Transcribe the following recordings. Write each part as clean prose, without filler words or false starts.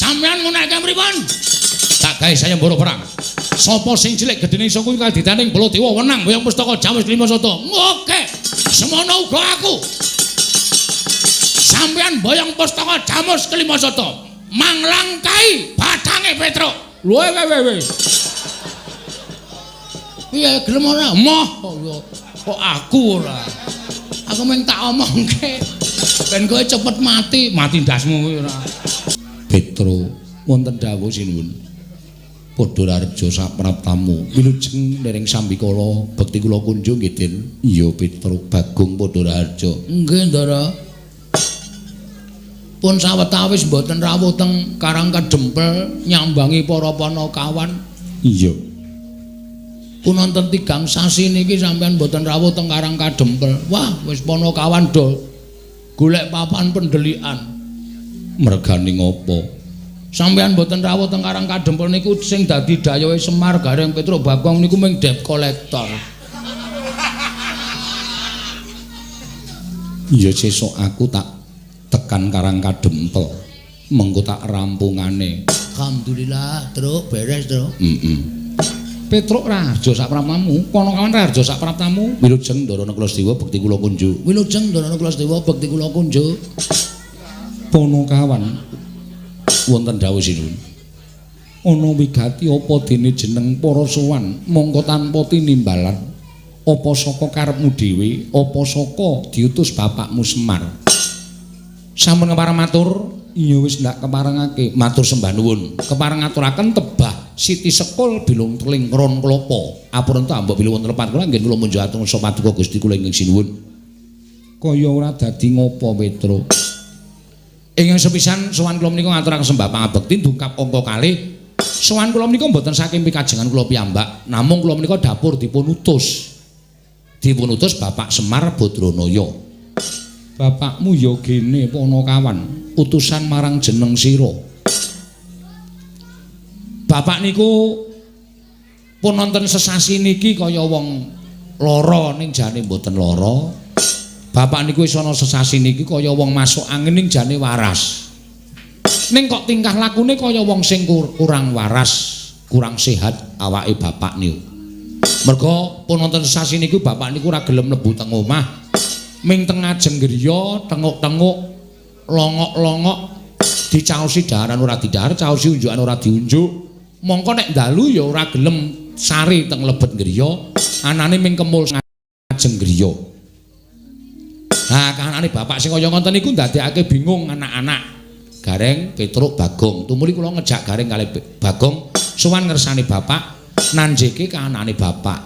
Sampeyan nguneke pripun? Tak gawe sayembara perang. Sapa sing cilik gedene iso kuwi kaditaning Baladewa wenang Boyong Pustaka Jamus Klimasata. Oke. Semono uga aku. Sampeyan Boyong Pustaka Jamus Klimasata manglangkai batange Petruk. Lho weh. Iya gelem ora? Moh kok aku ora. Aku mung tak omongke. Ben kowe cepet mati ndasmu kowe ora. Petruk wonten dawuh sinuwun. Padha raharja sapraptamu wilujeng dereng sambikala bekti kula kunjung nggih Den. Iya Petruk Bagong padha raharja. Nggih Ndara. Pun sawetawis mboten rawuh teng Karang Kadempel nyambangi para Panakawan. Iya. Pun wonten 3 sasi niki sampean mboten rawuh teng Karang Kadempel. Wah, wis Panakawan do golek papan pendelikan. Mergane ngopo? Sampean mboten rawuh teng Karang Kadempel niku sing dadi dayohe Semar Gareng Petruk Bagong niku mung debt collector. Iya sesuk aku tak tekan Karang Kadempel. Mengko tak rampungane. Alhamdulillah, Truk, beres, Truk. Petruk raharja sapraptamu, Panakawan raharja sapraptamu. Wilujeng Ndarana Klasdewa bekti kula kunjuk. Wilujeng Ndarana Klasdewa bekti kula kunjuk. Panakawan wonten dawuh sinuwun. Ana wigati apa dene jeneng para sowan mongko tanpa tinimbalan. Apa saka karepmu dhewe, apa saka diutus bapakmu Semar. Sampun kepareng matur, iya wis ndak keparengake. Matur sembah nuwun. Kepareng ngaturaken tebah Siti Sekul bilung teling ron klapa. Apunten ambek bilih wonten lepat kula nggih kula munjuk atung sapa paduka Gusti kula ingkang sinuwun. Kaya ora dadi ngopo Petruk. Ingkang sepisan sowan kula menika ngaturaken sembah pangabekti ndungkap angka kalih. Sowan kula menika mboten saking pikajengan kula piyambak, namung kula menika dapur dipun utus. Dipun utus Bapak Semar Badranaya. Bapakmu ya gene Panakawan, utusan marang jeneng sira. Bapak niku pun wonten sesasi niki kaya wong lara ning jane mboten lara. Bapak niku wis ana sesasi niki kaya wong masuk angin ning jane waras. Ning kok tingkah lakune kaya wong sing kurang waras, kurang sehat awake bapak niku. Merga pun wonten sesasi niku bapak niku ora gelem mlebu teng omah. Ming teng ngajeng griya tenguk-tenguk longok-longok dicaosi daharan ora didahar, caosi unjukan ora diunjuk. Mongko nek dalu ya ora gelem sari teng lebet griya, anane ming kemul ngajeng griya. Nah, kahanane bapak sing kaya ngoten niku ndadekake bingung anak-anak. Gareng Petruk Bagong. Tumuli kula ngejak Gareng kalih Bagong sowan ngersani bapak, nanjeke kahanane bapak.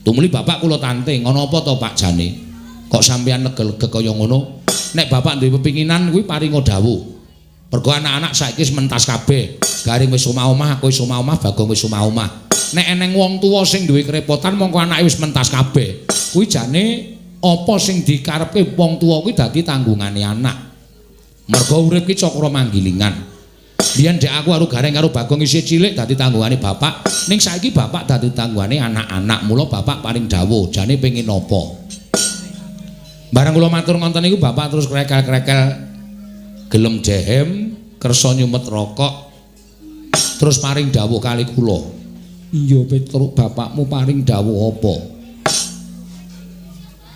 Tumuli bapak kula tanting, ana apa to Pak jane? Kok sampeyan legel-legel kaya ngono? Nek bapak duwe pepinginan kuwi paringa dawuh. Mergo anak-anak saiki wis mentas kabeh. Garing wis omah-omah, aku wis omah-omah, Bagong wis omah-omah. Nek eneng wong tuwa sing duwe kerepotan mongko anake wis mentas kabeh. Kuwi jane apa sing dikarepke wong tuwa kuwi dadi tanggungane anak. Mergo urip ki cakra manggilingan. Biyen dek aku karo Gareng karo Bagong isih cilik dadi tanggungane bapak. Ning saiki bapak dadi tanggungane anak-anak. Mula bapak paring dawuh, jane pengin apa? Barang kula matur ngonten niku bapak terus krekel-krekel gelem dehem, kersa nyumet rokok. Terus paring dawuh kali kula. Iya Petruk, bapakmu paring dawuh apa?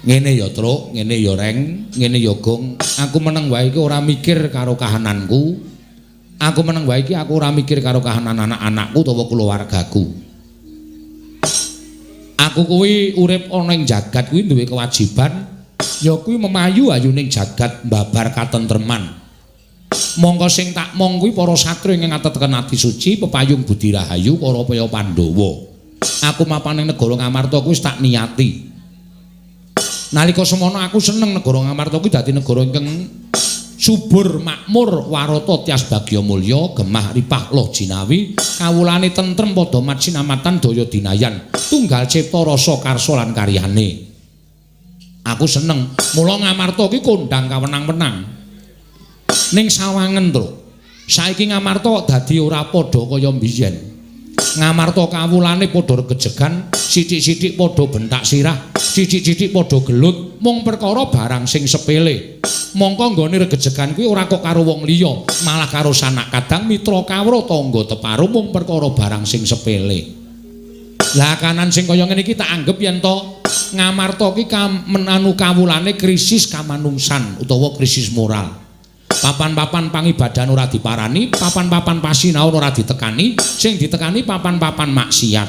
Ngene ya Truk, ngene ya Reng, ngene ya Gong. Aku meneng wae iki ora mikir karo kahananku. Aku meneng wae iki aku ora mikir karo kahanan anak-anakku utawa kulawargaku. Aku kuwi urip ana ing jagat kuwi duwe kewajiban ya kuwi memayu ayu ning jagat mbabar katentreman. Mongko sing tak mong kuwi para satri ing ngateken ati suci pepayung budi rahayu para paya Pandhawa. Aku mapan ning negara Ngamarta kuwi wis tak niati. Nalika semono aku seneng negara Ngamarta kuwi dadi negara ingkang subur makmur warata tias bagya mulya gemah ripah loh jinawi kawulane tentrem padha mat sinamatan daya dinayan tunggal cipta rasa karsa lan karyane. Aku seneng mula Ngamarta ki kondang kawenang-wenang. Ning sawangen, Truk. Saiki Ngamarta dadi ora padha kaya mbiyen. Ngamarta kawulane padha regejegan, sithik-sithik padha bentak sirah, sithik-sithik padha gelut, mung perkara barang sing sepele. Mongko nggone regejegan kuwi ora kok karo wong liya, malah karo sanak kadang mitra kawruh tangga teparu mung perkara barang sing sepele. Lah kanan sing kaya ngene iki tak anggap yen to Ngamarta ki menanu kawulane krisis kamanungsan utawa krisis moral. Papan-papan pangibadan ora diparani, papan-papan pasinaon ora ditekani, sing ditekani papan-papan maksiat.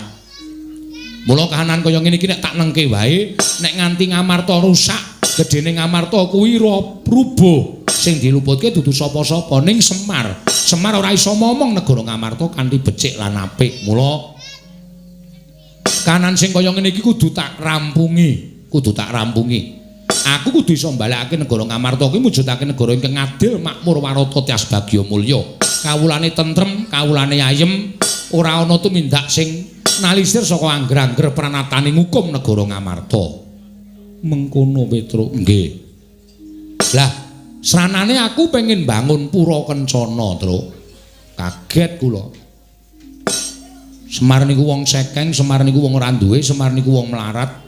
Mula kahanan kaya ngene iki nek tak nengke wae, nek nganti Ngamarta rusak, gedene Ngamarta kuwi rubuh. Sing diluputke dudu sapa-sapa ning Semar. Semar ora iso momong negara Ngamarta kanthi becik lan apik. Mula kanan sing kaya ngene iki kudu tak rampungi, Aku kudu iso mbalekake negara Ngamarta kuwi mujudake negara ingkang adil, makmur, warata, tias bagya mulya. Kawulane tentrem, kawulane ayem, ora ana tumindak sing nalisir saka angger-angger pranataning hukum negara Ngamarta. Mengkono Petro, nggih. Lah, sranane aku pengen bangun pura kencana, Tru. Kaget kula. Semar niku wong sekeng, Semar niku wong ora duwe, Semar niku wong melarat.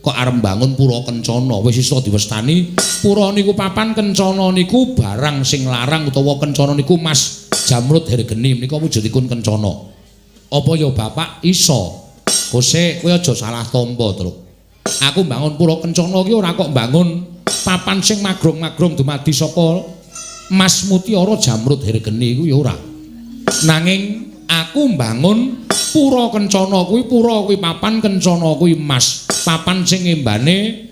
Kok arep bangun pura kencana, wis iso diwestani. Pura niku papan, kencana niku barang sing larang utawa kencana niku Mas Jamrut Hergeni menika wujudipun kencana. Apa ya Bapak iso? Kose kowe aja salah tampa, Tru. Aku bangun pura kencana ki ora kok bangun papan sing magrong-magrong dumadi saka Mas Mutiara Jamrut Hergeni iku ya ora. Nanging aku bangun pura kencana kuwi, pura kuwi papan, kencana kuwi Mas. Papan sing ngembane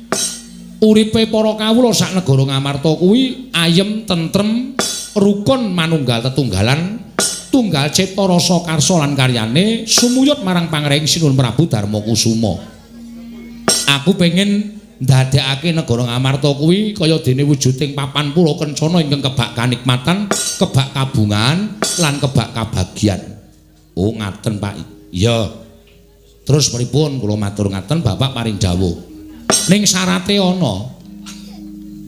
uripe para kawula sak negara Ngamarta kuwi ayem, tentrem, rukun manunggal tetunggalan, tunggal cipta rasa karsa lan karyane sumuyut marang Pangraing Sinuhun Prabu Darmakusuma. Aku pengen ndadekake negara Ngamarta kuwi kaya dene wujuding papan pura kencana ingkang kebak kanikmatan, kebak kabungan lan kebak kabagyan. Oh ngaten Pak. Iya. Terus pripun kula matur ngaten Bapak paring dawuh. Ning syarate ana.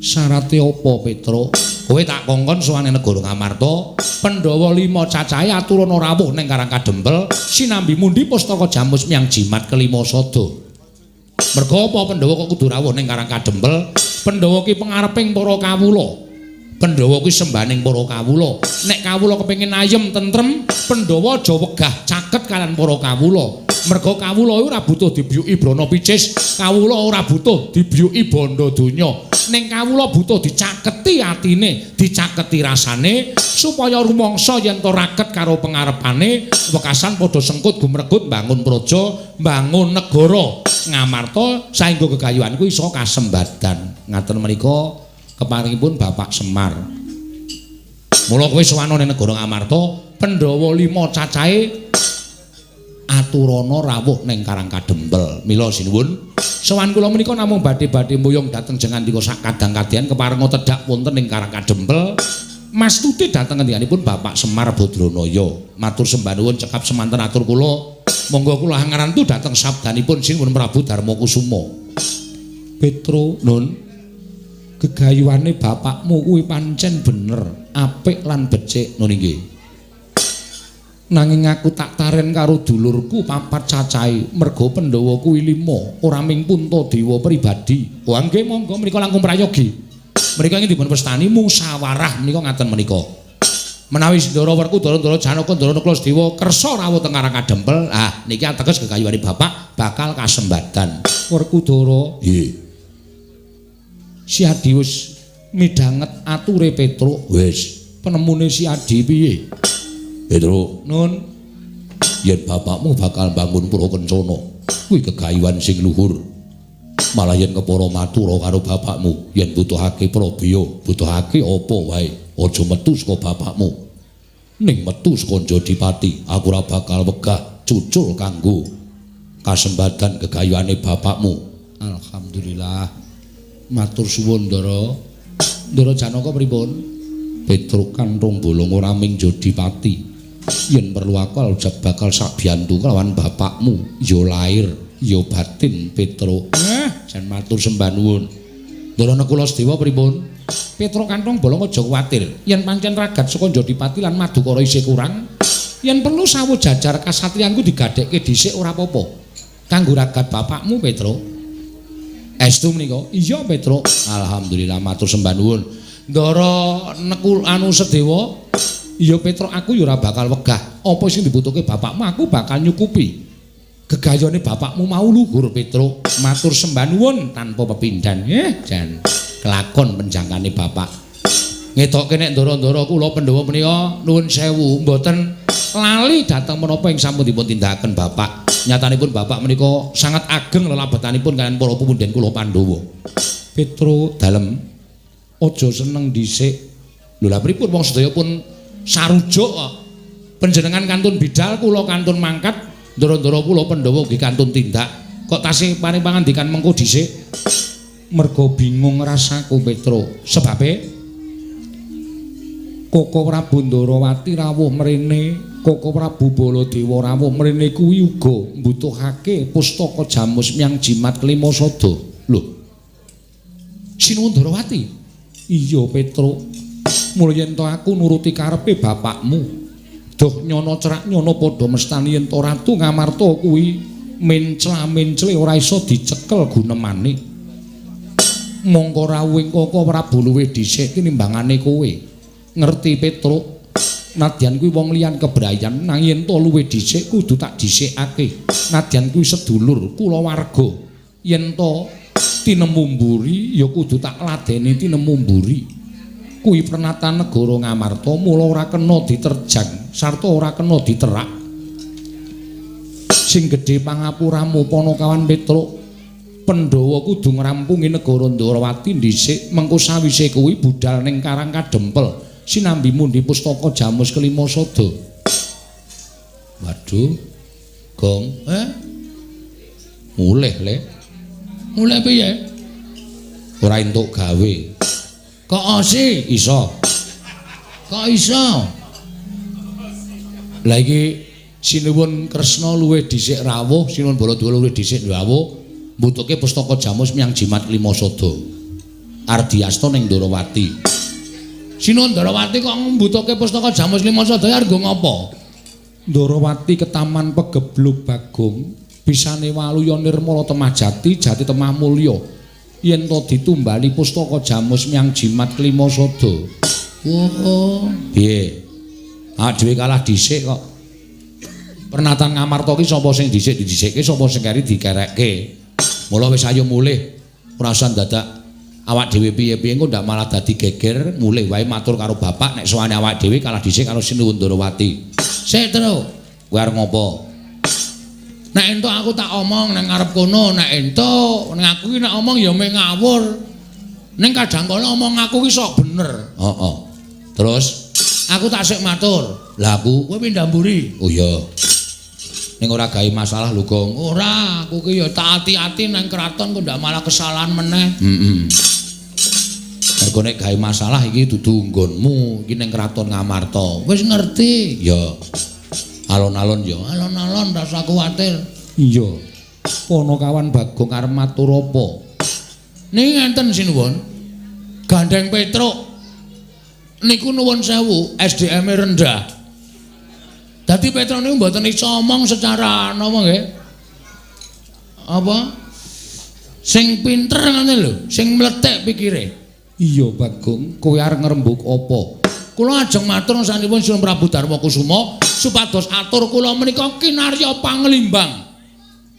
Syarate apa Petro? Kowe tak kongkon suwane negara Ngamarta, Pandhawa 5 cacahe aturana rawuh ning Karang Kadempel, sinambi mundi pustaka Jamus Myang Jimat kelima sada. Merga apa Pandhawa kok kudu rawuh ning Karang Kadempel? Pandhawa ki pangareping para kawula. Pandhawa kuwi sembaning para kawula. Nek kawula kepengin ayem tentrem, Pandhawa aja wegah caket kalian para kawula. Merga kawula ora butuh dibiyuki brana picis, kawula ora butuh dibiyuki bondo donya. Ning kawula butuh dicaketi atine, dicaketi rasane supaya rumangsa yen to raket karo pangarepane, wekasan padha sengkut gumregut bangun praja, bangun negara Ngamarta saengga gegayuhan kuwi iso kasembadan. Ngaten menika keparingipun Bapak Semar. Mula kowe sowan ning negara Ngamarta, Pandhawa 5 cacahe aturana rawuh ning Karang Kadempel. Mila sinuwun, sowan kula menika namung badhe-badhe mboyong dhateng jengandika sak kadang-kadang keparenga tedhak wonten ing Karang Kadempel. Mastuti dhateng ngendikanipun Bapak Semar Badranaya. Matur sembah nuwun cekap semanten atur kula. Monggo kula ngarantu dhateng sabdanipun Sinuhun Prabu Darmakusuma. Petro, Nun. Gegayuhane bapakmu kuwi pancen bener, apik lan becik, Nun nggih. Nanging aku tak taren karo dulurku 4 cacahe, merga Pandhawa kuwi 5, ora ming Puntadewa pribadi. Oh nggih monggo menika langkung prayogi. Menika ingin dipun pestani musyawarah menika ngaten menika. Menawi Sindara Werkudara, Ndara Janaka, Ndara Nuklasdewa kersa rawuh teng Karang Kadempel, ah niki ateges gegayuhane bapak bakal kasembadan. Werkudara, nggih. Si Adi wis midhanget ature Petro. Wis, penemune si Adi piye? Petro, Nun, yen bapakmu bakal bangun pura kencana, kuwi gegayuhan sing luhur. Malah yen kepara matur karo bapakmu, yen butuhake prabeya, butuhake apa wae, aja metu saka bapakmu. Ning metu saka Jodipati, aku ora bakal wegah cucul kanggo kasembadan gegayuhane bapakmu. Alhamdulillah. Matur suwun, Ndara. Ndara Janaka pripun? Petro kanthong bolong ora ming Jodipati. Yen perlu aku bakal sak biyantu kelawan bapakmu, ya lair, ya batin Petro. Jan matur sembah nuwun. Ndara Nuklasdewa pripun? Petro kanthong bolong aja kuwatir. Yen pancen ragat saka Jodipati lan Madukara isih kurang, Yen perlu sawu jajar kasatriyanku digadhekke dhisik ora apa-apa. Kanggo ragat bapakmu Petro. Estu menika? Iya Petro. Alhamdulillah matur sembah nuwun. Ndara nekul anu sedewa. Iya Petro aku ya ora bakal wegah. Apa sing dibutuhke bapakmu aku bakal nyukupi. Gegayane bapakmu mau luhur Petro. Matur sembah nuwun tanpa pepindhan. Jan kelakon penjangkane bapak. Ngetokke nek ndara-ndara kula Pandhawa menika nuwun sewu mboten lali dhateng menapa ing sampun dipun tindakaken bapak. Nyatanipun bapak menika sangat ageng lelabetanipun kaliyan para pepundhen kula Pandhawa. Petro dalem aja seneng dhisik. Lho lha pripun wong sedaya pun sarujuk kok. Panjenengan kantun bidal kula kantun mangkat, ndara-ndara kula Pandhawa nggih kantun tindak. Kok tasih paring pangandikan mengko dhisik? Mergo bingung rasaku Petro. Sebabe Koko Prabu Ndarawati rawuh mrene, Koko Prabu Baladewa rawuh mrene kuwi uga mbutuhake pustaka jamus miyang jimat kelima sada. Lho. Sinuwun Ndarawati. Iya Petro. Mula yen to aku nuruti karepe bapakmu. Duh nyono cerak nyono padha mestani yen to Ratu Ngamarta kuwi mencla-mencle ora iso dicekel gunemane. Mongko rawuhing Koko Prabu luwih dhisik tinimbangane kowe. Ngerti Petro, nadyan kuwi wong liyan kebrayan nanging yen to luwih dhisik kudu tak dhisikake. Nadyan kuwi sedulur kulawarga. Yen to tinemu mburi ya kudu tak ladeni tinemu mburi. Kuwi pernatan negara Ngamarta mula ora kena diterjang sarta ora kena diterak. Sing gedhe pangapuramu Panakawan Petro. Pandhawa kudu ngrampungi negara Ndarawati dhisik mengko sawise kuwi budal ning Karang Kadempel. Sinambi mundi pustaka jamus kelima sada. Waduh. Gong, mulih le. Mulih piye? Ora entuk gawe. Kok ose iso? Kok iso? Lah iki sinuwun Kresna luwih dhisik rawuh, sinuwun Baladewa luwih dhisik rawuh, mbutuhke pustaka jamus miyang jimat kelima sada. Ardiasta ning Ndarawati. Sinuwun Ndarawati kok mbutuhke pustaka jamus lima sada arep ngopo? Ndarawati ketaman pegebluk Bagong, bisane waluya nirmala temajati, jati temah mulya. Yen to ditumbali pustaka jamus miyang jimat kelima sada. Oh, piye? Dhewe kalah dhisik kok. Pernatan Ngamarta ki sapa sing dhisik didhisikke, sapa sing keri dikerekke. Mula wis ayo mulih. Ora usah dadak awak dhewe piye-piye engko ndak malah dadi geger, mulih wae matur karo bapak nek sowane awak dhewe kalah dhisik karo Sinuwun Ndarawati. Sik terus, kowe arep ngopo? Nek entuk aku tak omong nang ngarep kono, nek entuk ning aku ki nek omong ya meh ngawur. Ning kadang kala omong aku ki sok bener. Heeh. Terus aku tak sik matur. Lah aku kowe pindah mburi. Oh iya. Ning ora gawe masalah lho, Gong. Ora, aku ki ya tak ati-ati nang kraton kok ndak malah kesalahan meneh. Mergo nek gawe masalah iki dudu nggonmu, iki ning kraton Ngamarta. Wis ngerti? Ya. Alon-alon ya, alon-alon ora usah kuwatir. Iya. Panakawan Bagong arep matur apa? Niki ngenten sinuwun. Gandeng Petruk. Niku nuwun sewu, SDM-e rendah. Dadi Petruk niku mboten iso omong secara napa nggih? Apa? Sing pinter ngene lho, sing mlethek pikire. Iya Bagong, kowe arep ngrembug apa? Kula ajeng matur sanesipun Sinuwun Prabu Darmakusuma supados atur kula menika kinarya panglimbang.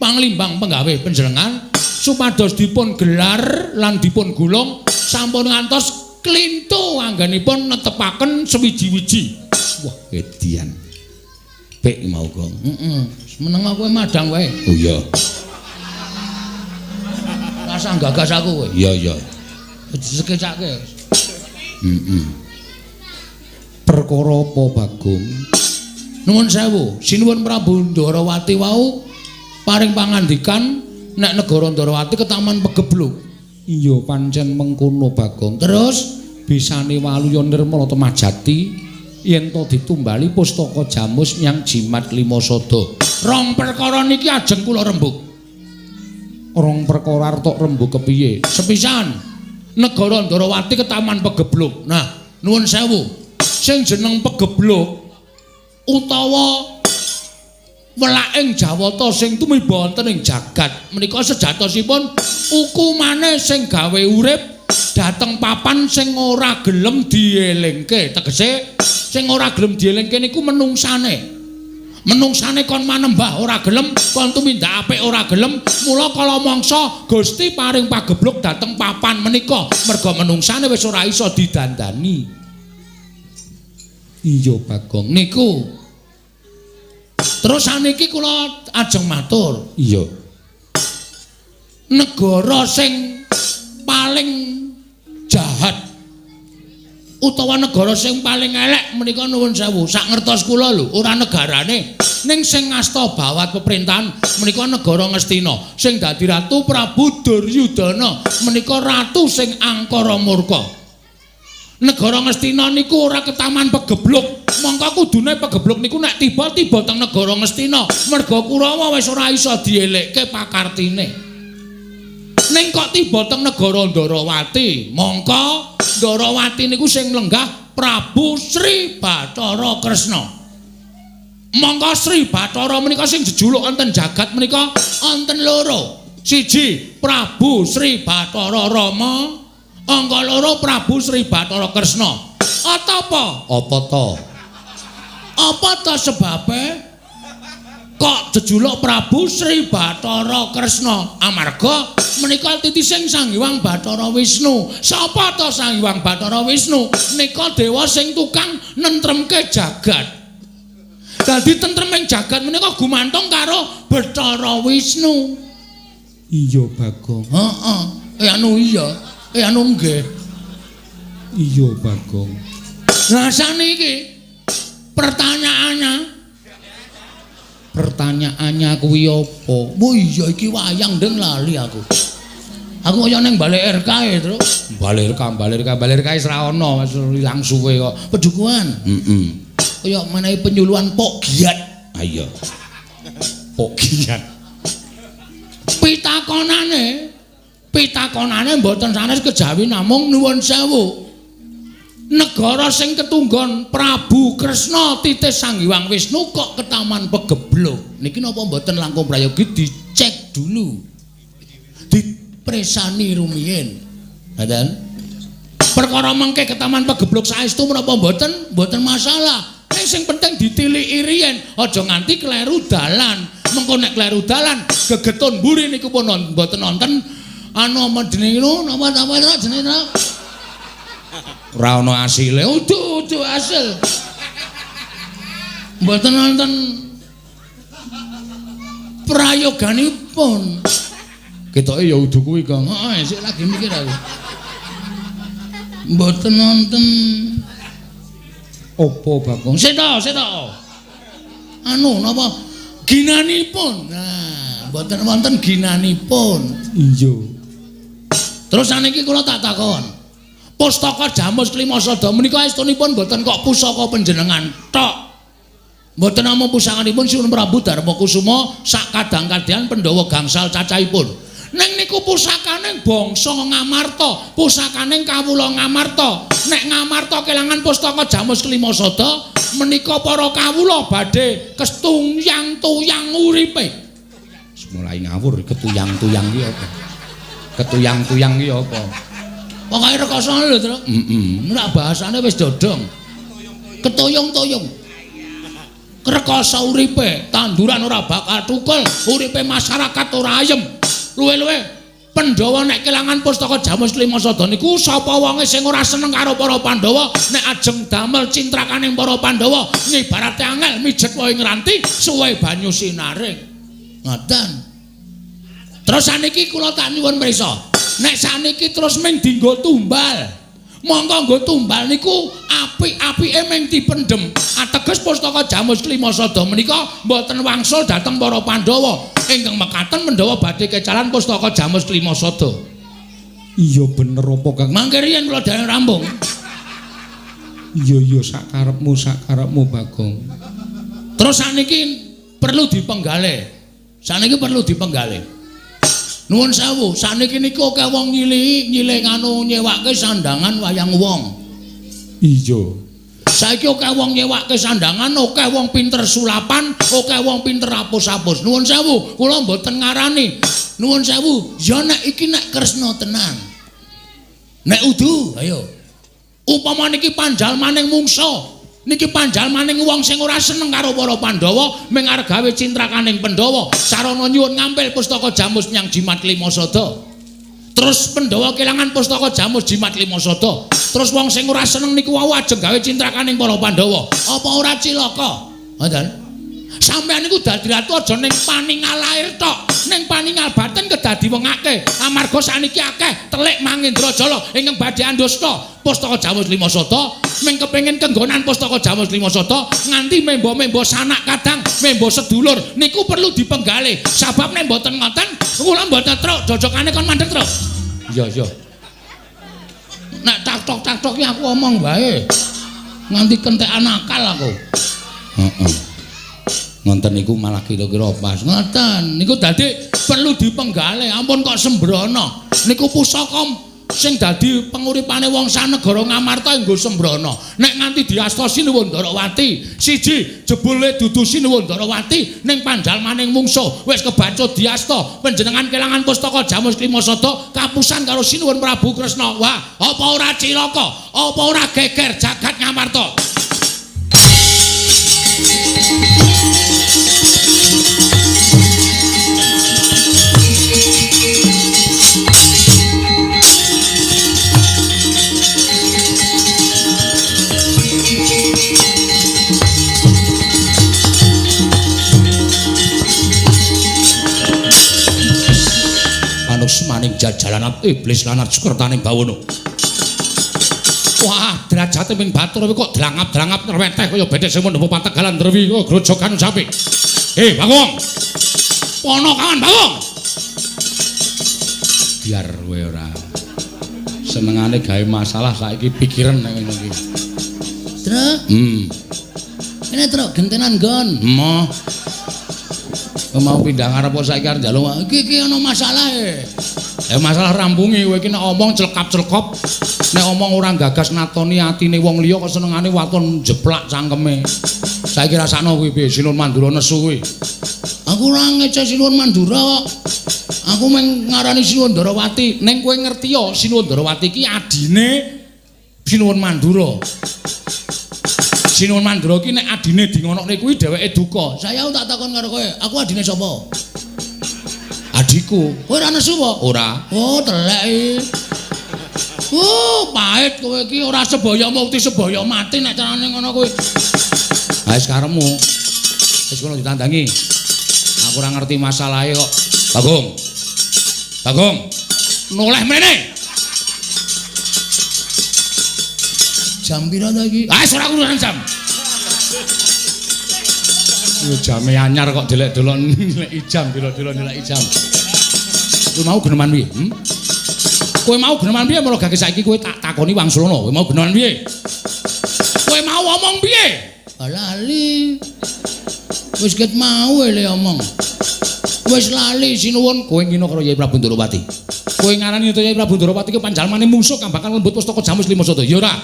Panglimbang penggawe panjenengan supados dipun gelar lan dipun gulung sampun ngantos klintu anggenipun netepaken sewiji-wiji. Wah, edian. Pek mau, Gong. Meneng kowe madang wae. Oh iya. Rasa gagas aku kowe. Iya, iya. Disekecake. Perkara apa Bagong? Nuwun sewu, Sinuwun Prabu Ndarawati wau paring pangandikan nek negara Ndarawati ketaman pegebluk. Iya pancen mengkono Bagong. Terus bisane waluya nirmala temajati yen to ditumbali pustaka jamus nyang jimat lima sada. Rong perkara niki ajeng kula rembug. Rong perkara artok rembug kepiye? Sepisan negara Ndarawati ketaman pegebluk. Nah, nuwun sewu. Sing jeneng pegebluk utawa welaking Jawata sing tumiba wonten ing jagat menika sejatosipun ukumane sing gawe urip dateng papan sing ora gelem dielingke. Tegese sing ora gelem dielingke niku menungsane kon manembah ora gelem, kon tumindak apik ora gelem, mula kala mangsa Gusti paring pagebluk dateng papan menika merga menungsane wis ora iso didandani. Iya Bagong niku. Terus saniki kula ajeng matur. Iya. Negara sing paling jahat utawa negara sing paling elek menika nuwun sewu sak ngertos kula lho ora negarane ning sing ngasta bawat pemerintahan menika negara Ngastina sing dadi ratu Prabu Duryudana menika ratu sing angkara murka. Negara Ngastina niku ora ketaman pegebluk mongko kudune pegebluk niku nek tiba-tiba teng negara Ngastina merga Kurawa wis ora iso dielekke pakartine. Ning kok tiba teng negara Ndarawati mongko Ndarawati niku sing lenggah Prabu Sri Bathara Kresna. Mongko Sri Bathara menika sing jejuluk wonten jagat menika wonten loro. Siji Prabu Sri Bathara Rama, angka loro Prabu Sri Bathara Kresna. Apa to? Apa to sebabe kok jejuluk Prabu Sri Bathara Kresna? Amarga menika titising Sang Hyang Bathara Wisnu. Sapa to Sang Hyang Bathara Wisnu? Nika dewa sing tukang nentremke jagat. Dadi tentreming jagat menika gumantung karo Bathara Wisnu. Iya Bagong. Heeh. Anu iya. Anu nggih. Iya Bagong. Lah saniki pertanyaannya kuwi apa? Oh iya iki wayang ndeng lali aku. Aku kaya ning balik RK e, Tru. Balik RK ora ana, wis ilang suwe kok. Pedukuhan. Kaya menehi penyuluhan Pok Giat. Ha iya. Pok Giat. Pitakonane mboten sanes kejawi namung nuwun sewu. Negara sing ketunggon Prabu Kresna titis Sang Hyang Wisnu kok ketaman pegebluk. Niki napa mboten langkung prayogi dicek dulu. Dipresani rumiyin. Ngoten. Perkara mengke ketaman pegebluk saestu menapa mboten masalah. Ning sing penting ditiliki riyen, aja nganti kleru dalan. Mengko nek kleru dalan gegetun mburi niku pun mboten wonten anu jenenge napa jenenge ora ana asile, udu asil. Mboten wonten prayoganipun. Ketoke ya udu kuwi, Kang. Heeh, sik lagi mikir aku. Mboten wonten apa Bagong? Sik to. Anu napa ginanipun. Nah, mboten wonten ginanipun. Iya. Terus saniki kula tak takon. Pustaka Jamus Klimasada menika estunipun mboten kok pusaka panjenengan tok. Mboten namung pusakanipun Sunan Prabu Darmakusuma sak kadang-kadang Pandhawa gangsal cacahipun. Ning niku pusakane bangsa Ngamarta, pusakane kawula Ngamarta. Nek Ngamarta kelangan pustaka Jamus Klimasada menika para kawula badhe ketuyang-tuyang uripe. Mulai ngawur ketuyang-tuyang ki apa? Ketuyang-tuyang ki apa? Pokoke rekoso lho, Tru. Nek bahasane wis dodong. Ketoyong-toyong. Rekoso uripe, tanduran ora bakal tukul, uripe masyarakat ora ayem. Luwe-luwe Pandhawa nek kelangan pustaka Jamus Klimasada niku sapa wonge sing ora seneng karo para Pandhawa nek ajeng damel cintrakaning para Pandhawa ngibarate angel mijet wae ngranti suwe banyu sinaring. Ngoten. Terus saniki kula tak nyuwun prisa. Nek saniki terus mung dienggo tumbal. Monggo nggo tumbal niku apik-apike mung dipendhem. Ateges pustaka Jamus Klimasada menika mboten wangsul dhateng para Pandhawa. Ingkang mekaten Pandhawa badhe kecalan pustaka Jamus Klimasada. Iya bener apa Kang? Mangke riyen kula dhereng rampung. Iya sakarepmu Bagong. Terus saniki perlu dipenggalih. Nuwun sewu, saniki niku akeh wong nyilih anu nyewake sandangan wayang wong. Iya. Saiki akeh wong nyewake sandangan, akeh wong pinter sulapan, akeh wong pinter apus-apus. Nuwun sewu, kula mboten ngarani. Nuwun sewu, ya nek iki nek Kresna tenan. Nek udu, ayo. Upama niki panjalmaning mungsa, niki panjalmaning wong sing ora seneng karo para Pandhawa, mung arep gawe cintrakaning Pandhawa, sarana nyuwun ngampil pustaka Jamus nyang Jimat Limasada. Terus Pandhawa kelangan pustaka Jamus Jimat Limasada. Terus wong sing ora seneng niku wau ajeng gawe cintrakaning para Pandhawa. Apa ora cilaka? Ngoten. Sampeyan niku dadi ratu aja ning paningal lair tok, ning paningal batin kedadi wong akeh. Amarga saniki akeh telik Mangindrajala ingkang badhe andosta pustaka Jamus Limasada, ming kepengin kenggonan pustaka Jamus Limasada nganti membo-membo sanak kadang, membo sedulur niku perlu dipenggalih. Sabab nek mboten ngoten, kula mboten truk jojokane kon mandeg truk. Iya. Nek tak-tok iki aku omong wae. Nganti kentekan akal aku. Heeh. Ngonten niku malah kira-kira pas. Ngoten. Niku dadi perlu dipenggalih. Ampun kok sembrono. Niku pusaka sing dadi penguripane wong sanegara Ngamarta nggo sembrono. Nek nganti diasta Sinuwun Darawati, siji jebule dudu Sinuwun Darawati ning panjalmaning mungsuh wis kebacut diasta panjenengan kelangan pustaka Jamus Limasada kapusan karo Sinuwun Prabu Kresna. Wah, apa ora cilaka? Apa ora geger jagat Ngamarta? Maning jajalan iblis lan Sukertaning Bawana. Wah, derajate ping batur kok drangap-drangap nerweteh kaya bedhe sing mundhup pategalan Drewi kok grojogan sapi. Bagong. Pono kawan Bagong. Biar kowe ora senengane gawe masalah saiki pikiran nek ngono iki. Truk. Ini truk gentenan gon. Mau pindah ngarep saiki arep njaluk iki ana masalah masalah rampungi kowe iki nek omong celkap-celkop nek omong ora gagas natoni atine wong liya kok senengane waton jeplak cangkeme saiki rasakno kuwi piye Sinuwun Mandura nesu kuwi aku ora ngece Sinuwun Mandura aku mung ngarani Sinuwun Darawati ning kowe ngerti ya Sinuwun Darawati iki adine Sinuwun Mandura Sinuwun Mandura ki nek adine dingonokne kuwi dheweke duka. Saya tak takon karo kowe, aku adine sapa? Adiku. Kowe ora nesu apa? Ora. Oh, telek iki. Pahit kowe iki ora sebaya mukti sebaya mati nek carane ngono kowe. Ha wis karepmu. Wis kono ditandangi. Aku ora ngerti masalahe kok. Bagong. Bagong. Noleh mrene. Jam pira ta iki? Ah, ora urusan jam. Jame anyar kok delek-delok nilai jam, delok-delok nilai jam. Kowe mau geneman piye? Kowe mau geneman piye mulo gage saiki kowe tak takoni wangsulana. Kowe mau geneman piye? Kowe mau omong piye? Lali. Wis ket mau le omong. Wis lali Sinuwun kowe ngino karo Yai Prabu Darawati. Kowe ngarani Yai Prabu Darawati ki panjalmane mungsuh kang bakal lembut pustaka Jamus Limasada. Ya ora.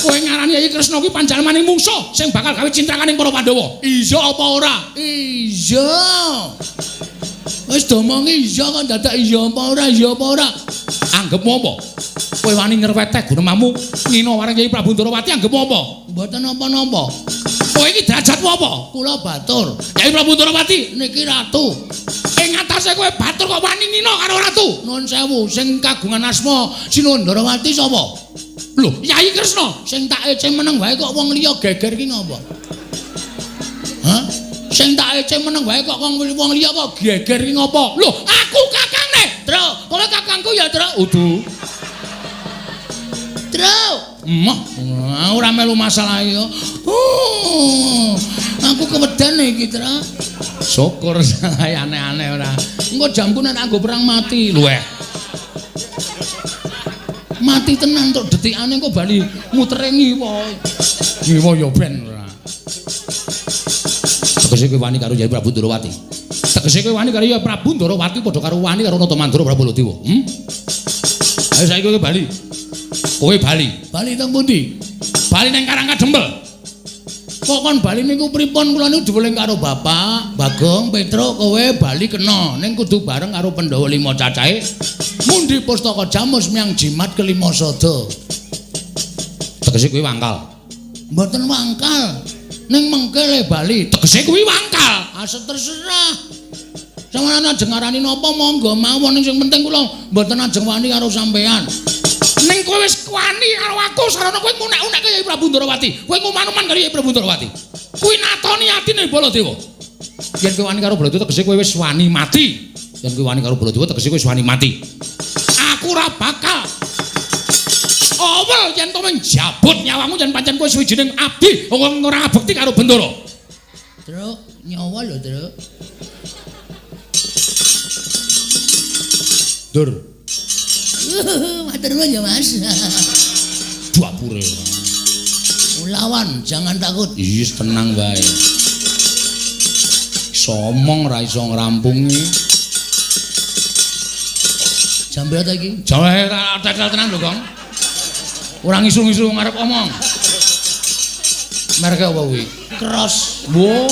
Kowe ngarani Yai Kresna kuwi panjalmaning mungsuh sing bakal gawe cintrakaning para Pandhawa. Iya apa ora? Iya. Wis domongi iya kok dadak iya apa ora? Iya apa ora? Anggepmu apa? Kowe wani nyerweteh gunemamu ngino wareng Yai Prabu Darawati anggepmu apa? Mboten napa-napa. Kowe iki derajatmu apa? Kula batur. Yai Prabu Darawati niki ratu. Ing atase kowe batur kok wani ngino karo ratu? Nuwun sewu, sing kagungan asma Sinuwun Darawati sapa? Lho, Yai Kresna sing tak ece meneng wae kok wong liya geger ki ngapa? Hah? Sing tak ece meneng wae kok wong liya kok geger ki ngapa? Lho, aku kakangne. Truk, kowe kakangku ya, Truk. Udu. Truk. Emoh, ora melu masalah yo. Aku keweden iki, Truk. Syukur aneh-aneh ora. Engko jamku nek anggo perang mati. Lho mati tenan tok detikane kok bali mutere ngiwa. Ngiwa ya ben ora. Tegese kowe wani karo Yai Prabu Darawati. Tegese kowe wani karo Yai Prabu Darawati padha karo wani karo Nata Mandura Prabu Baladewa. Ayo saiki kowe bali. Kowe bali. Bali teng pundi? bali ning Karang Kadempel. Kok kon bali niku pripun kula niku diweling karo Bapak, Bagong, Petruk kowe bali kena ning kudu bareng karo Pandhawa 5 cacahe. Mundi pustaka Jamus miyang jimat kelima sada. Tegese kuwi wangkal. Mboten wangkal. Ning mengkele bali, tegese kuwi wangkal. Asal terserah. Sampeyan ajeng ngarani napa monggo mawon ning sing penting kula mboten ajeng wani karo sampean. Ning kowe wis wani karo aku sarana kowe ngunek-unek kaya Prabu Ndrawati. Kowe nguman-uman karo Prabu Ndrawati. Kuwi natoni atine Baladewa. Yen kowe wani karo Baladewa tegese kowe wis wani mati. Yen kowe wani karo Baladewa tegese kowe wis wani mati. Aku ora bakal awel yen to menjabut nyawamu yen pancen kowe suwijining abdi wong ora ngabekti karo Bendara. Truk, nyawa lho, Truk. Dur. Matur nuwun ya, Mas. Dapure. Lawan, jangan takut. Iya, tenang bae. Somong ra iso ngrampungi. Jam berapa iki? Jawe tak tenang lho, Kong. Ora ngisu-ngisu ngarep omong. Merek apa kuwi? Cross. Wo.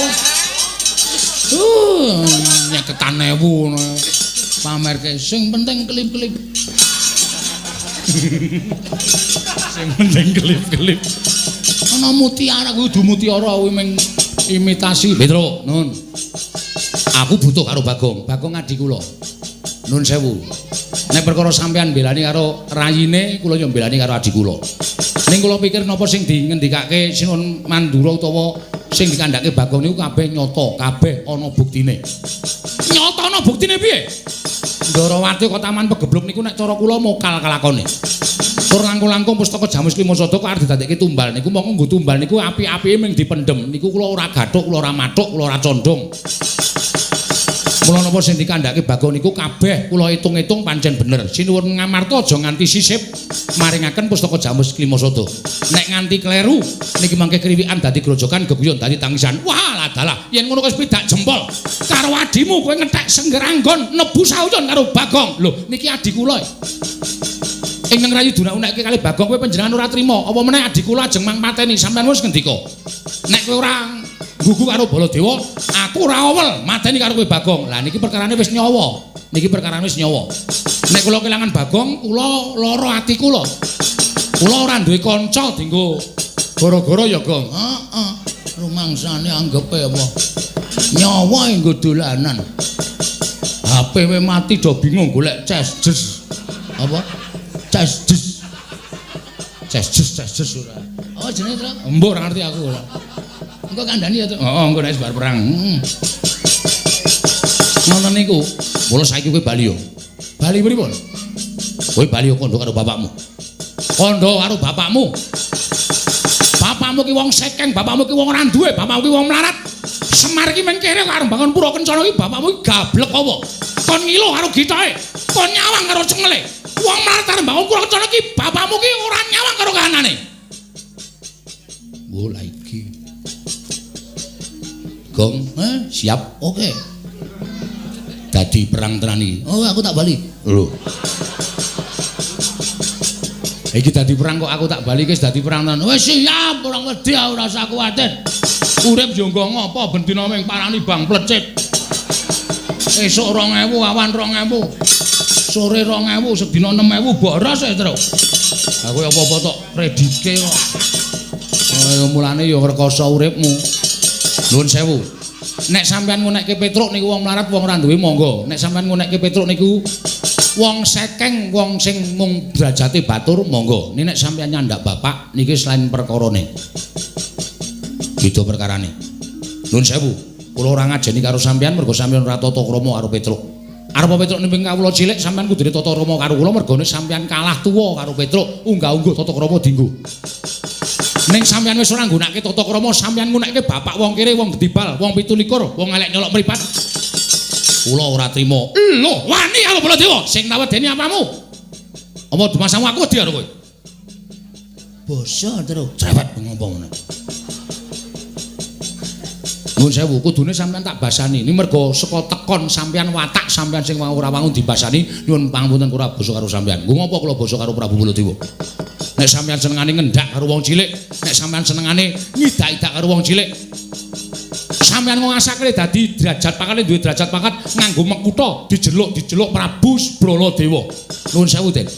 Nyeketan 1000 ngono. Pamerke sing penting klip-klip. Sing penting klip-klip. Ana mutiara kudu mutiara kuwi ming imitasi. Petruk, nun. Aku butuh karo Bagong. Bagong adik kula. Nun sewu. Nek perkara sampean belani karo rayine, kula yo belani karo adik kula. Ning kula pikir napa sing dingendikake Sinun Mandura utawa sing dikandhake Bagong niku kabeh nyata, kabeh ana buktine. Nyata ana buktine piye? Ndrawati kok taman pegebluk niku nek cara kula mokal kalakone. Tur langkung-langkung pustaka Jamus Klima Sada kok arep didadekke tumbal niku mongko nggo tumbal niku api-apike ming dipendhem. Niku kula ora gathuk, kula ora mathuk, kula ora condong. Mula napa sing dikandhake Bagong niku kabeh kula itung-itung pancen bener. Sinuwun ngamarta aja nganti sisip maringaken pustaka Jamus Klima Sada. Nek nganti kleru niki mangke kriwikan dadi grojokan geguyon dadi tangisan. Wah, dalah yen ngono wis pidak jempol karo adimu kowe ngetek senggeranggon nebu sauyon karo Bagong. Lho, niki adik kula. Ing nang rayu dunak-unekke kali Bagong kowe panjenengan ora trima. Apa meneh adik kula ajeng mang pateni sampeyan wis ngendika. Nek kowe ora gugu karo Baladewa, aku ora awel mateni karo kowe Bagong. Lah niki perkarane wis nyawa. Niki perkarane wis nyawa. Nek kula kelangan Bagong, kula lara ati kula. Kula ora duwe kanca dienggo gara-gara ya, Gong. Heeh. Rumangsane anggepe apa? Nyawa nggo dolanan. HP we mati do bingung golek ces-jes. Apa? Ces-jes. Ces-jes ora. Oh jenenge, Tru? Mbok ora ngerti aku ora. Engko kandhani ya, Tru. Heeh, engko nek bar perang. Ngoten niku. Mula saiki kowe bali yo. Bali pripun? Kowe bali yo kandha karo bapakmu. Kandha karo bapakmu. Bapakmu ki wong sekeng, bapakmu ki wong ora duwe, bapakmu ki wong melarat. Semar ki men kere karo bangun pura kencana ki bapakmu ki gablek apa? Kon ngilo karo gitoke, kon nyawang karo cengele. Wong melarat karo bangun pura kencana ki bapakmu ki ora nyawang karo kahanane. Wo la iki. Gong, siap. Oke. Dadi perang tenan iki. Oh, aku tak bali. Lho. Iki dadi perang kok aku tak bali wis dadi perang tenan. Wis siap, ora wedi ora usah kuwatir. Urip yo nggo ngopo bendina ming parani bang plecit. Esuk 2000, awan 2000. Sore 2000, sedina 6000 boros e, Tru. Aku apa-apa tok kreditke kok. Mulane yo ngrekoso uripmu. Nuwun sewu. Nek sampean ngunekke Petruk niku wong melarat, wong ora duwe monggo. Nek sampean ngunekke Petruk niku wong sekeng, wong sing mung derajate batur monggo. Nek sampean nyandak bapak niki selain perkarane. Gitu perkarane. Nuwun sewu. Kula ora ngajeni karo sampean mergo sampean ora tata krama karo Petruk. Arepa Petruk nimping kawula cilik sampean kudu tata krama karo kula mergone sampean kalah tuwa karo Petruk. Unggah-ungguh tata krama dienggo. Ning sampeyan wis ora nggunakake tata krama, sampeyan nggunakake bapak wong kere, wong gedibal, wong 17, wong elek nyolok mripat. Kula ora trima. Lho, wani karo Baladewa sing tawedeni apamu? Apa dumasamu aku wedi karo kowe? Basa terus cerewet ngomong ngono. Nuwun sewu, kudune sampeyan tak basani. Ini mergo saka tekon sampeyan watak sampeyan sing ora wangun dibasani, nyuwun pangapunten kula basa karo sampeyan. Nggo ngopo kula basa karo Prabu Baladewa? Nek sampeyan senengane ngendak karo wong cilik, nek sampeyan senengane ngidak-idak karo wong cilik. Sampeyan ngasake dadi derajat pangkate duwe derajat pangkat nganggo mekutha dijeluk Prabu Branadewa. Nuwun sewu, Den.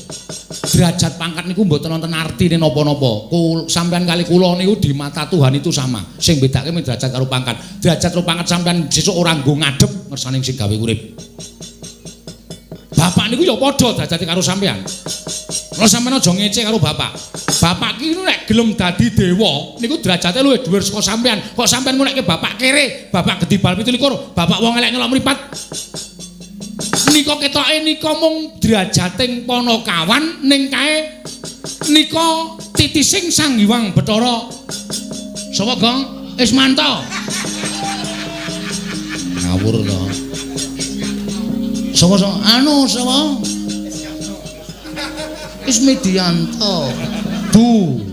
Derajat pangkat niku mboten wonten artine napa-napa. Sampeyan kali kula niku di mata Tuhan itu sama. Sing bedake mung derajat karo pangkat. Derajat karo pangkat sampeyan sesuk ora nggo ngadep ngersane sing gawe urip. Bapak niku ya padha derajate karo sampeyan. Ora sampeyan aja ngece karo bapak. Bapak ki nek gelem dadi dewa niku derajate luwih dhuwur saka sampeyan. Kok sampeyan ngonekke bapak kere, bapak gedhi bal 17, bapak wong elek ngelok mripat. Nika ketoke nika mung derajating Panakawan ning kae nika titising Sang Hyang Bathara. Sapa, Gong? Ismanto. Ngawur to. Sapa? Anu sapa? Ismidianto. Du.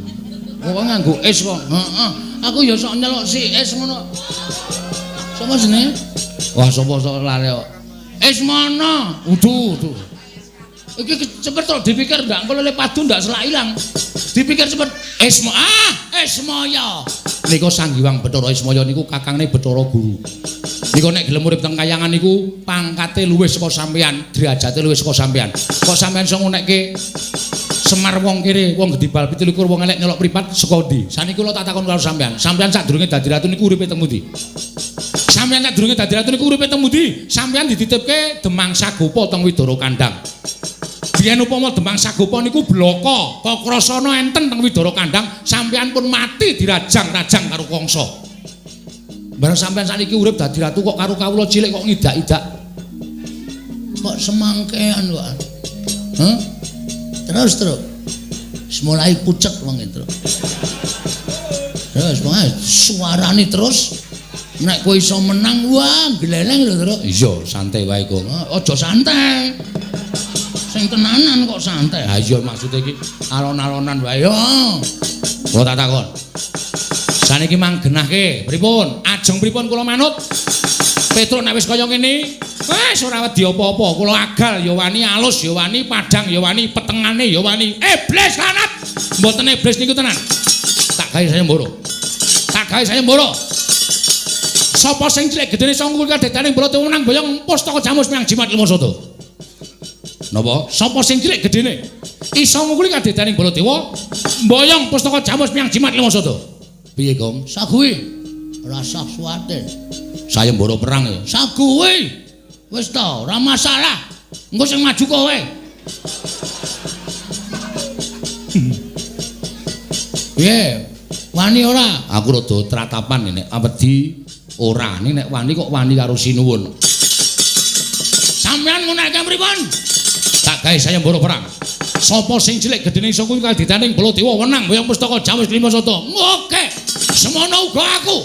Kok nganggo es kok? Heeh. Aku ya sok nyelok si es ngono. Sapa jenenge? Wah, sapa lali kok. Esmono. Udu. Iki cepet to dipikir ndak engko lele padu ndak selak ilang. Dipikir cepet Esmoyo. Nika Sang Hyang Bathara Esmoyo niku kakangne Bathara Guru. Nika nek gelem urip teng kayangan niku pangkate luwih saka sampeyan, derajate luwih saka sampeyan. Kok sampeyan iso ngonekke Semar wong kere, wong gedhi bal 17 wong elek nyelok pripat saka ndi? Saniki kula tak takon karo sampeyan. Sampeyan sadurunge dadi ratu niku uripe teng pundi? Sampeyan sadurunge dadi ratu niku uripe teng pundi? Sampeyan dititipke Demang Sagopa teng Widara Kandhang. Biyen upama Demang Sagopa niku blaka, Kakrasana enten teng Widara Kandhang, sampeyan pun mati dirajang-rajang karo Kangsa. Bareng sampeyan saniki urip dadi ratu kok karo kawula cilik kok ngidak-idak. Kok semangkean kok. Hah? Terus mulai pucet wong itu. Terus wae suarane terus nek kowe iso menang wah gleleng lho, Tru. Iya, santai wae kok. Aja santai. Sing tenanan kok santai. Ha iya maksude iki alon-alonan wae yo. Kula tak takon. Saniki manggenahke pripun? Ajeng pripun kula manut? Petruk nek wis kaya ngene, wis ora wedi apa-apa. Kula agal ya wani, alus ya wani, padang ya wani, petengane ya wani. Iblis lanat. Mboten iblis niku tenan. Tak gawe saya mboro. Sapa sing cilik gedene sangkul kadetaning Baladewa menang boyong pustaka jamus miang jimat lima soto. Napa? Sapa sing cilik gedene iso ngukuli kadetaning Baladewa boyong pustaka jamus miang jimat lima soto. Piye, Gong? Saguwe. Rasa suwaten. Sayembara perang ya. Saguwe. Wis to, ora masalah. Engko sing maju kowe. Piye? Wani ora? Aku rada tratapan nek wedi ora. Nek wani kok wani karo sinuwun. Sampeyan nguneke pripun? Tak gawe sayembara perang. Sapa sing cilik gedene iso kuwi kaditaning Baladewa wenang boyong pustaka jamus lima soto. Oke. Semono uga aku.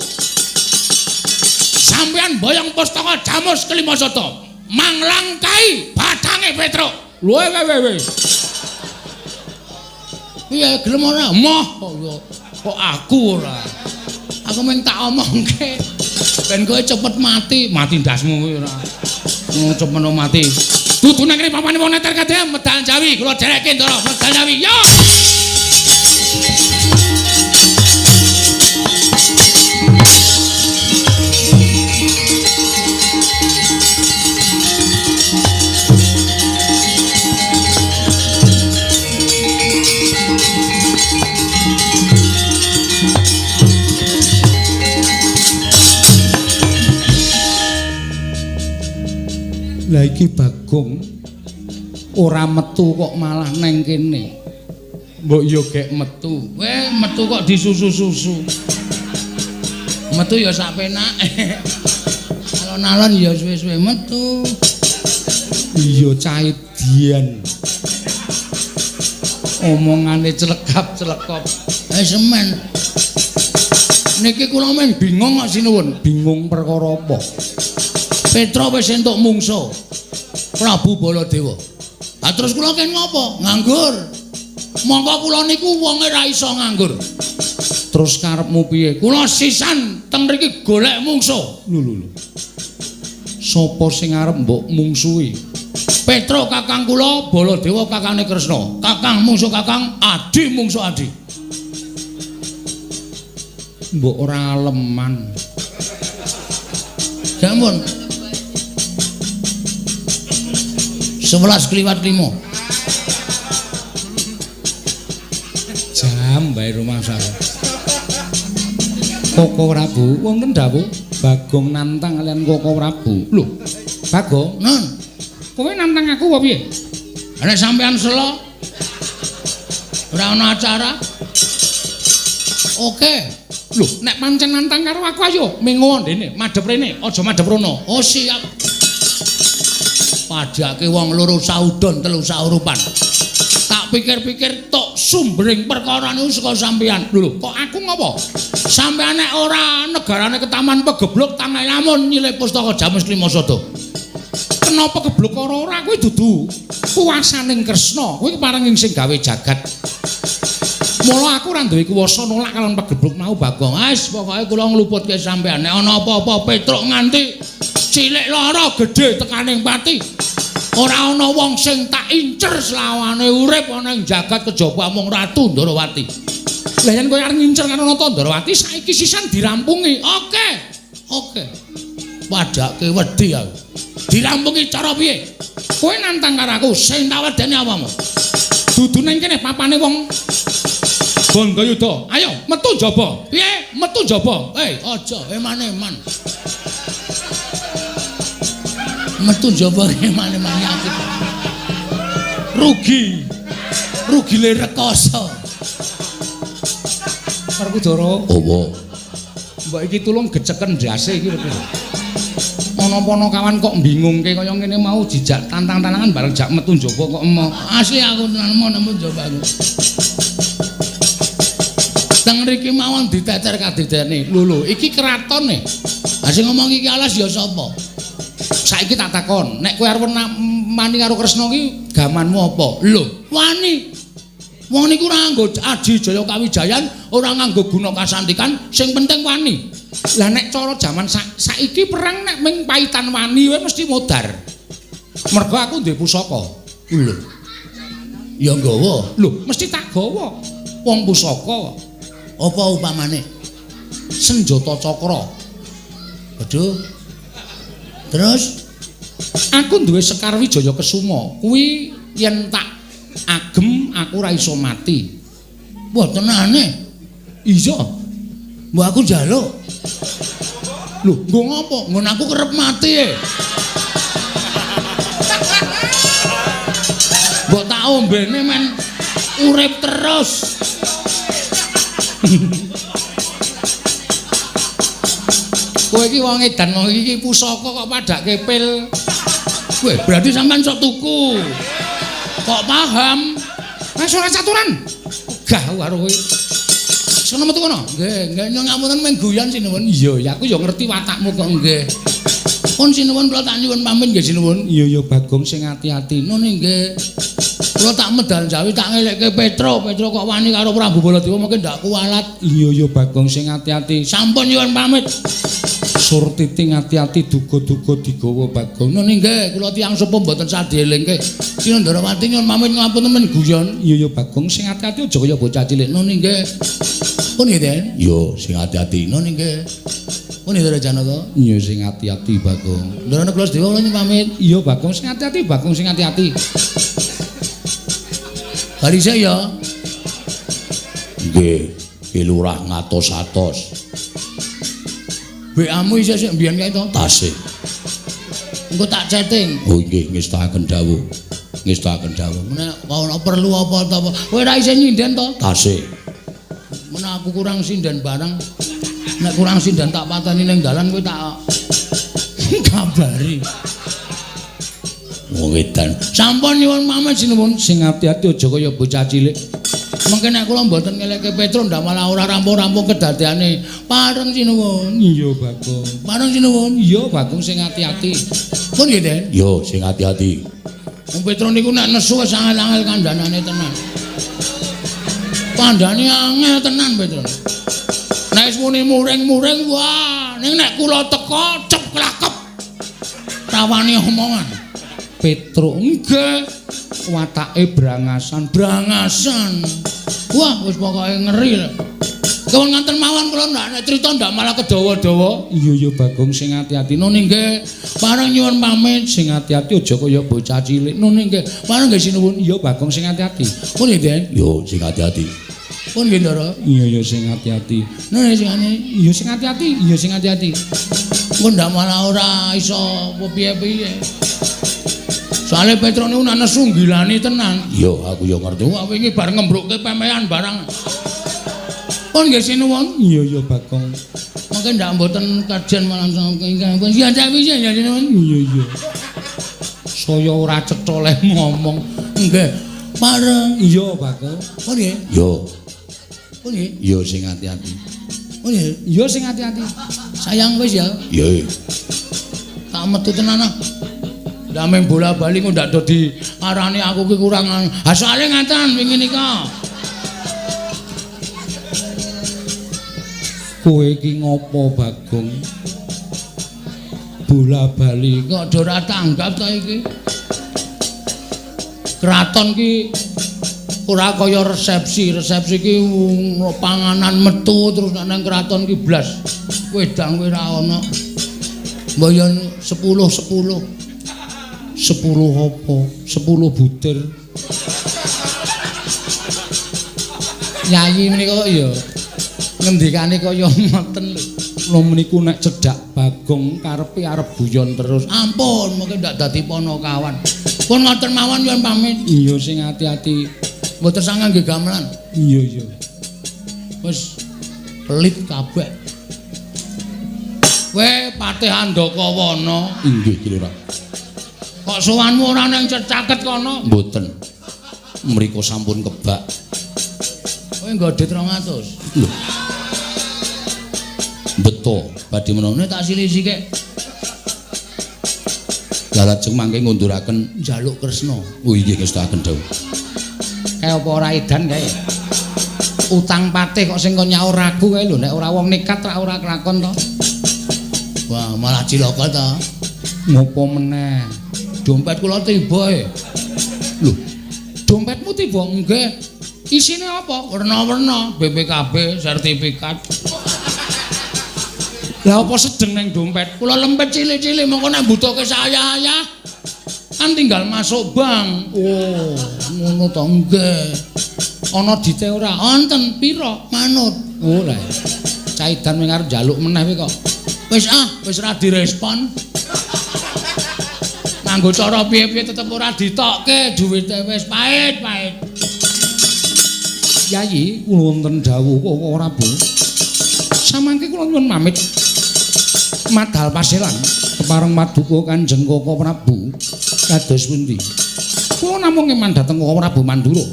Sampeyan boyong pustaka jamus kelima soto. Manglangkai batange Petruk. Lho we. Piye gelem ora? Moh kok aku ora. Aku mung tak omongke. Ben kowe cepet mati ndasmu kowe ora. Cepet mati. Dudu nang kene papane wong neter kadhe medal Jawi, kula dereke ndara medal Jawi. Yo. Lah iki Bagong ora metu kok malah neng kene. Mbok yo gek metu. Metu kok disusu-susu. Metu ya sak penake. Alon-alon ya suwe-suwe metu. Iya cahe dian. Omongane celekap-celekop. Semen. Niki kula men bingung kok sinuwun. Bingung perkara apa? Petra wis entuk mungsuh Prabu Baladewa. Lah terus kula ken ngopo? Nganggur. Monggo kula niku wonge ra iso nganggur. Terus karepmu piye? Kula sisan teng mriki golek mungsuh. Lho. Sapa sing arep mbok mungsuhi? Petro kakang kula, Baladewa kakangane Kresna. Kakang mungsuh kakang, adi mungsuh adi. Mbok ora aleman. Sampun. 11 kliwat 5. Jam bae rumah saya. Koko Prabu, wonten dawuh Bagong nantang kalian Koko Prabu. Lho, Bagong, non. Kowe nantang aku apa piye? Nek sampean selo ora ana acara. Oke. Lho, nek pancen nantang karo aku ayo mengo ndene, madhep rene, aja madhep rono. Oh siap. Padake wong loro saudon telu saurupan. Tak pikir-pikir tok sumbering perkara niku saka sampean. Lho, kok aku ngopo? Sampean nek ora negarane ketaman pegeblok tanah lamun nyilih pustaka Jamus Klimasada. Kenapa keblok ora kuwi dudu kuwasaning Kresna, kuwi keparenging sing gawe jagat. Mula aku ora duwe kuwasa nolak kalon pegeblok mau Bagong. Wis pokoke kula ngluputke sampean. Nek ana apa-apa Petruk nganti cilik lara gedhe tekaning pati. Ora ana wong sing tak incer selawane urip ana ing jagat kejaba mung Ratu Ndarawati. Lah yen kowe arep ngincer karo Ratu Ndarawati saiki sisan dirampungi. Oke. Padake wedi aku. Dirampungi cara piye? Kowe nantang karo aku sing tak wedeni apamu. Dudu ning kene papane wong Gandayuda. Ayo metu njaba. Piye? Metu njaba. Aja eman-eman. Metu njaba eman-eman nyakit. Rugi le rekoso. Werkudara. Apa? Mbok iki tulung geceken ndase iki lho. Ana-ana kawan kok bingungke kaya ngene mau jijak tantang-tantangan bareng jak metu njaba kok emoh. Asli aku tenan nemu njaba aku. Teng mriki mawon diteter kadidene. Lho iki keratone. Ha sing ngomong iki alas ya sapa? Saiki tak takon, nek kowe arep mani karo Kresna iki gamanmu apa? Lho, wani. Wong niku ora nganggo Aji Jaya Kawijayan, ora nganggo guna kasantikan, sing penting wani. Lah nek cara jaman saiki perang nek ming paitan wani wae mesti modar. Mergo aku duwe pusaka. Lho. Ya nggawa. Lho, mesti tak gawa. Wong pusaka. Apa upamane? Senjata cakra. Aduh. Terus aku duwe Sekar Wijaya Kesuma. Kuwi yen tak agem aku ora iso mati. Wah, tenane. Iya. Mbok aku njaluk. Lho, nggo ngopo? Nggon aku kerep mati e. Mbok tak ombene men urip terus. Kowe iki wong edan wong iki pusaka kok padake pil. Kowe berarti sampean sok tuku. Kok paham? Wis ora caturan. Gah karo kowe. Sono metu kono. Nggih, ngapunten men guyon sinuwun. Iya, aku ya ngerti watakmu kok nggih. Pun sinuwun kula tak nyuwun pamit nggih sinuwun. Iya Bagong sing ati-ati. Nune nggih. Kula tak medal jawi tak ngelekke Petro kok wani karo Prabu Baladewa mungkin ndak kualat. Iya Bagong sing ati-ati. Sampun nyuwun pamit. Surtiti ati-ati duga-duga digawa Bagong. Nune nggih, kula tiyang sepuh mboten sadelingke. Sina Ndarawati nyuwun pamit ngapunten men guyon. Iya Bagong sing ati-ati aja kaya bocah cilik. Nune nggih. Pun nggih, Den? Iya, sing ati-ati. Nune nggih. Pun nggih, Janaka? Iya sing ati-ati Bagong. Ndarane kula Dewa kula nyuwun pamit. Iya Bagong sing ati-ati, Bagong sing ati-ati. Kali saya nggih, Ki Lurah ngatos-atos. WA-mu isih sik mbiyen kae to? Tasih. Engko tak chatting. Oh nggih, ngestakaken dawuh. Ngestakaken dawuh. Menawa ana perlu apa ta apa. Kowe ora isih nyinden to? Tasih. Menawa aku kurang sinden barang. Nek kurang sinden tak pateni ning dalan kowe tak kabari. Wong edan. Sampun nyuwun pamit sinuwun. Sing ati-ati aja kaya bocah cilik. Mengke nek kula mboten ngeleke Petro ndak malah ora rampung-rampung kedadeane. Pareng sinuwun. Iya Bagong. Pareng sinuwun. Iya Bagong sing ati-ati. Pun nggih, Den? Yo sing ati-ati. Wong Petro niku nek nesu wis angel-angel kandhanane tenan. Kandhane angel tenan Petro. Nek wis muni muring-muring wah, ning nek kula teka cep klakep. Tawani omongan. Petruk nggih watake brangasan. Wah wis pokoke ngeri lho. Kawon nganten mawon kula ndak crita ndak malah kedawa-dawa. Iya Bagong sing ati-ati. Nuni nggih pareng nyuwun pamit sing ati-ati aja kaya bocah cilik. Nuni nggih pareng nggih sinuwun. Iya Bagong sing ati-ati. Pun nggih, yo sing ati-ati. Pun nggih Ndara. Iya sing ati-ati. Nuni sing iya sing ati-ati. Iya sing ati-ati. Pun ndak malah ora iso piye-piye. Soale Petro niku ana sunggilani tenan. Iya, aku yo ngerti. Wah wingi bar ngembrukke pemean barang. Pun nggih sinuwun. Iya Bagong. Mangke ndak mboten kajen malam ingkang pun siandhak wis ya sinuwun. Iya. Saya ora cetha le ngomong. Nggih. Pareng. Iya Bagong. Pun nggih. Yo. Pun nggih. Yo sing ati-ati. Pun nggih. Yo sing ati-ati. Sayang wis ya. Iya. Tak metu tenan ah. Dameng bola-bali kok ndak do diarani aku ki kurang. Asale ngaten wingi nika. Kowe iki ngopo Bagong? Bola-bali kok ora tanggap ta iki? Kraton ki ora kaya resepsi ki panganan metu terus nang kraton ki blas. Wedang kowe ora ana. Mboyon 10 apa? 10 butir. Yayi menika kok ya ngendikane kaya ngoten lho meniku nek cedhak Bagong karepe arep guyon terus. Ampun, mengke ndak dadi ponokawan. Pun ngoten mawon nyuwun pamit. Iya sing ati-ati. Mboten sangang nggih gamelan. Iya. Wis pelit kabeh. Kowe Patih Handakawana. Inggih, Lurah. Kok sowanmu ora nang caket kono? Mboten. Mriku sampun kebak. Kowe nggodhet 200. Lho. Beto, badhe menawa tak silisike. Lajeng mangke ngunduraken njaluk Kresna. Oh nggih ngestakaken dawuh. Kae apa ora edan kae? Utang patih kok sing kon nyaur ragu kae lho nek ora wong nekat ora kelakon to. Wah, malah cilaka to. Ngopo meneh? Dompet kula tiba e. Lho, dompetmu tiba nggih. Isine apa? Werna-werna, BPKB, sertifikat. Lah apa sedeng ning dompet? Kula lempet cilik-cilik mongko nek mbutuhke saya-saya kan tinggal masuk bank. Oh, ngono to nggih. Ana dite ora? Wonten pira? Manut. Oh, lah. Caidan ming arep njaluk meneh kok. Wis ora direspon. Nganggo cara piye-piye tetep ora ditokke duwite wis pahit. Yayi, kula wonten dawuh kok ora Bu. Samangke kula nyuwun pamit. Madhal paselan kepareng Paduka Kanjeng Koko Prabu kados pundi? Kula namung ngeman dhateng Koko Prabu Mandura.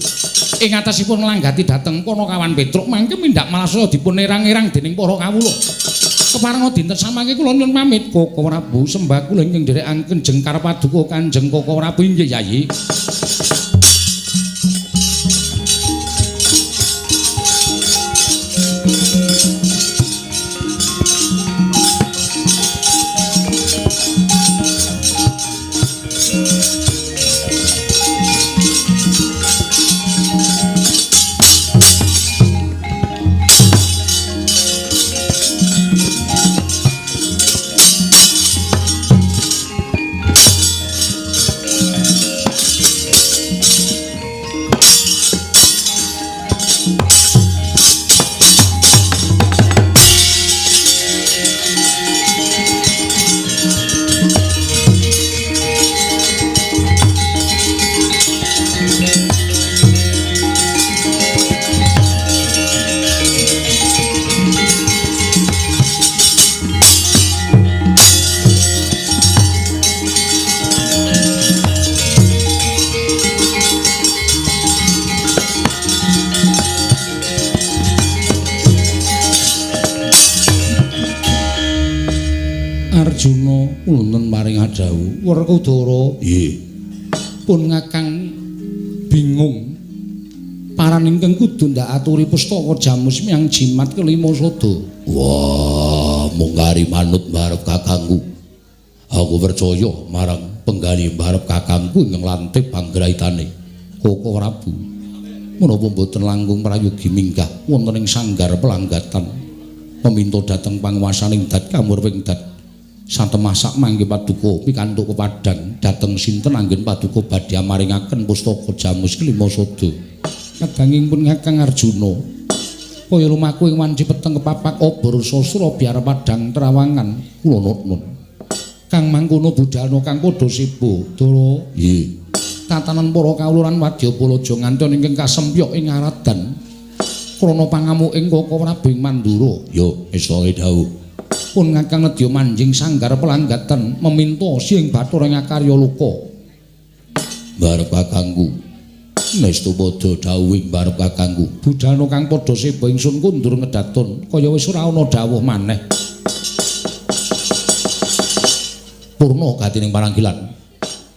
Ing atasipun nglanggati dhateng Ponokawan Petruk mangke mindhak malasaya dipun erang-erang dening para kawula. Kepareng dinten samangke kula nyuwun pamit Koko Prabu sembah kula ingkang nderekaken Kanjeng Karep Paduka Kanjeng Koko Prabu inggih Yayi. Arjuna wonten maring adhawuh Werkudara nggih pun ngakang bingung paran ingkang kudu ndak aturi pustaka jamus miyang jimat kelima sada. Wah, mung kari manut marep kakangku. Aku percaya marang penggali mbarep kakangku ing lantip panggraitane Koko Prabu. Menapa boten langkung prayogi minggah wonten ing sanggar pelanggatan meminta dhateng panguwasaning dat kamurwing dat satemasak mangke paduka pikantuk kepadang dhateng sinten anggen paduka badhe maringaken pustaka jamus kelima sada. Kadanging pun Kakang Arjuna kaya lumaku ing wanci peteng kepapak obor sasra biar padang trawangan kula nuwun. Kang mangkono budalna kang padha sibo Dara. Nggih. Tatanan para kawuluran Wadyabalaja ngantos ingkang kasempyok ing aradan krana pangamuking Koko Prabu Mandura. Ya estoke dawuh. Pun Kakang nedya manjing sanggar pelanggatan meminta Siing Bathara ngakarya luka. Mbarep kakangku. Nestu padha dawuhing mbarep kakangku. Budalna kang padha sibo ingsun kundur ngedaton kaya wis ora ana dawuh maneh. Purna gatining paranggilan.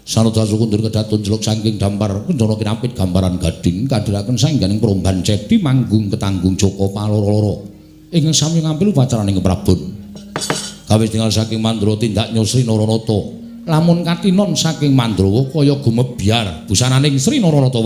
Sanadyan kundur kedaton jeluk saking dampar kencana kinapit gambaran gading kadhiraken saengganing promban cedi manggung ketanggung Joko paloro-loro ingkang sami ngampil upacaraning keprabon. Kawis tinggal saking Mandura tindak nyusri Naranata. Lamun katinon saking Mandrawa kaya gumebyar busananing Sri Naranata.